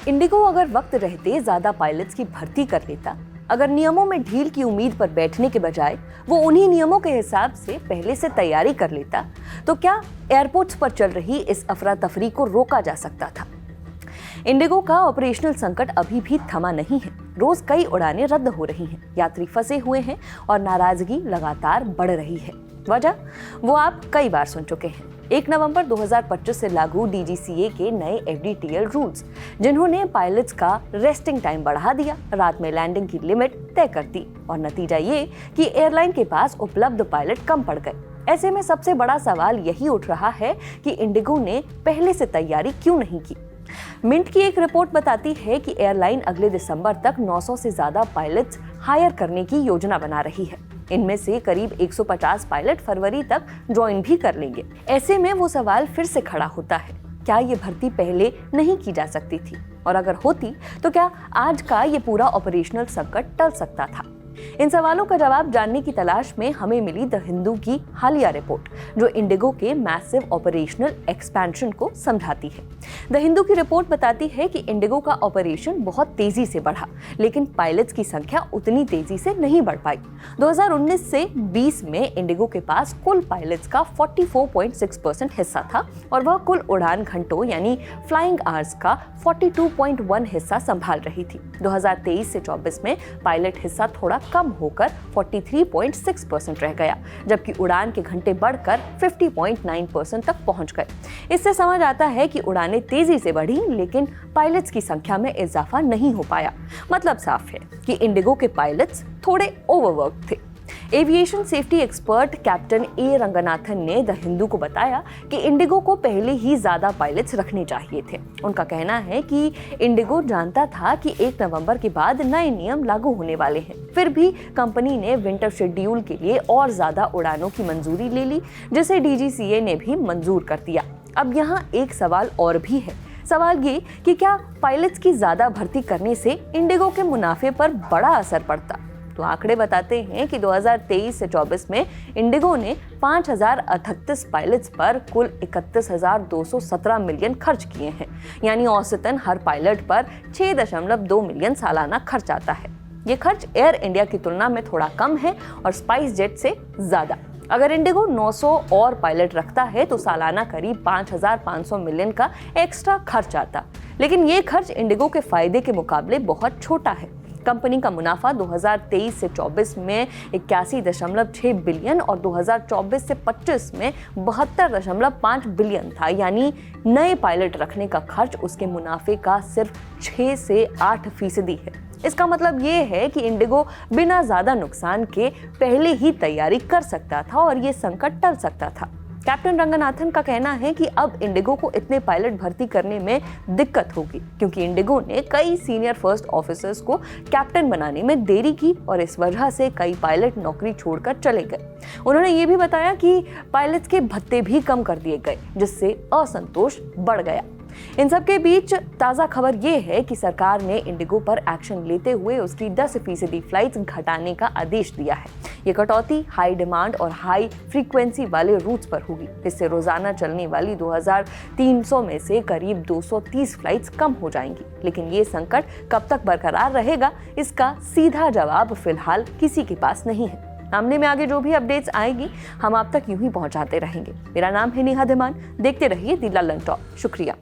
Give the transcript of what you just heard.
Indigo अगर वक्त रहते ज्यादा पायलट्स की भर्ती कर लेता, अगर नियमों में ढील की उम्मीद पर बैठने के बजाय वो उन्हीं नियमों के हिसाब से पहले से तैयारी कर लेता, तो क्या एयरपोर्ट्स पर चल रही इस अफरा तफरी को रोका जा सकता था। इंडिगो का ऑपरेशनल संकट अभी भी थमा नहीं है। रोज कई उड़ानें रद्द हो रही हैं, यात्री फंसे हुए हैं और नाराजगी लगातार बढ़ रही है। वजह वो आप कई बार सुन चुके हैं। 1 नवंबर 2025 से लागू DGCA के नए FDTL रूल्स, जिन्होंने पायलट्स का रेस्टिंग टाइम बढ़ा दिया, रात में लैंडिंग की लिमिट तय कर दी और नतीजा ये कि एयरलाइन के पास उपलब्ध पायलट कम पड़ गए। ऐसे में सबसे बड़ा सवाल यही उठ रहा है कि इंडिगो ने पहले से तैयारी क्यों नहीं की। मिंट की एक रिपोर्ट बताती है कि एयरलाइन अगले दिसंबर तक 900 से ज्यादा पायलट्स हायर करने की योजना बना रही है। इनमें से करीब 150 पायलट फरवरी तक ज्वाइन भी कर लेंगे। ऐसे में वो सवाल फिर से खड़ा होता है, क्या ये भर्ती पहले नहीं की जा सकती थी? और अगर होती तो क्या आज का ये पूरा ऑपरेशनल संकट टल सकता था? इन सवालों का जवाब जानने की तलाश में हमें मिली द हिंदू की हालिया रिपोर्ट, जो इंडिगो के मैसिव ऑपरेशनल एक्सपेंशन को समझाती है। द हिंदू की रिपोर्ट बताती है कि इंडिगो का ऑपरेशन बहुत तेजी से बढ़ा, लेकिन पायलट्स की संख्या उतनी तेजी से नहीं बढ़ पाई। 2019 से 20 में इंडिगो के पास कुल पायलट्स का 44.6% हिस्सा था और वह कुल उड़ान घंटों यानी फ्लाइंग आवर्स का 42.1 हिस्सा संभाल रही थी। 2023 से 24 में पायलट हिस्सा थोड़ा कम होकर 43.6% रह गया, जबकि उड़ान के घंटे बढ़कर 50.9% तक पहुंच गए। इससे समझ आता है कि उड़ानें तेजी से बढ़ी, लेकिन पायलट्स की संख्या में इजाफा नहीं हो पाया। मतलब साफ है कि इंडिगो के पायलट्स थोड़े ओवरवर्क थे। एविएशन सेफ्टी एक्सपर्ट कैप्टन ए रंगनाथन ने द हिंदू को बताया कि इंडिगो को पहले ही ज्यादा पायलट्स रखने चाहिए थे। उनका कहना है कि इंडिगो जानता था कि 1 नवंबर के बाद नए नियम लागू होने वाले हैं, फिर भी कंपनी ने विंटर शेड्यूल के लिए और ज्यादा उड़ानों की मंजूरी ले ली, जिसे DGCA ने भी मंजूर कर दिया। अब यहाँ एक सवाल और भी है। सवाल ये कि क्या पायलट्स की ज्यादा भर्ती करने से इंडिगो के मुनाफे पर बड़ा असर पड़ता? तो आंकड़े बताते हैं कि 2023 से 24 में इंडिगो ने 5038 पायलट्स पर कुल 31,217 मिलियन खर्च किए हैं, यानी औसतन हर पायलट पर 6.2 मिलियन सालाना खर्च आता है। ये खर्च एयर इंडिया की तुलना में थोड़ा कम है और स्पाइस जेट से ज्यादा। अगर इंडिगो 900 और पायलट रखता है तो सालाना करीब 5,500 मिलियन का एक्स्ट्रा खर्च आता, लेकिन ये खर्च इंडिगो के फायदे के मुकाबले बहुत छोटा है। कंपनी का मुनाफा 2023 से 24 में 81.6 बिलियन और 2024 से 25 में 72.5 बिलियन था, यानी नए पायलट रखने का खर्च उसके मुनाफे का सिर्फ 6 से 8% है। इसका मतलब ये है कि इंडिगो बिना ज्यादा नुकसान के पहले ही तैयारी कर सकता था और ये संकट टल सकता था। कैप्टन रंगनाथन का कहना है कि अब इंडिगो को इतने पायलट भर्ती करने में दिक्कत होगी, क्योंकि इंडिगो ने कई सीनियर फर्स्ट ऑफिसर्स को कैप्टन बनाने में देरी की और इस वजह से कई पायलट नौकरी छोड़कर चले गए। उन्होंने ये भी बताया कि पायलट्स के भत्ते भी कम कर दिए गए, जिससे असंतोष बढ़ गया। इन सब के बीच ताज़ा खबर ये है कि सरकार ने इंडिगो पर एक्शन लेते हुए उसकी 10% फ्लाइट्स घटाने का आदेश दिया है। ये कटौती हाई डिमांड और हाई फ्रीक्वेंसी वाले रूट्स पर होगी। इससे रोजाना चलने वाली 2300 में से करीब 230 फ्लाइट्स कम हो जाएंगी। लेकिन ये संकट कब तक बरकरार रहेगा, इसका सीधा जवाब फिलहाल किसी के पास नहीं है। मामले में आगे जो भी अपडेट्स आएगी हम आप तक यूं ही पहुंचाते रहेंगे। मेरा नाम है नेहा धीमान। देखते रहिए द लल्लन टॉक। शुक्रिया।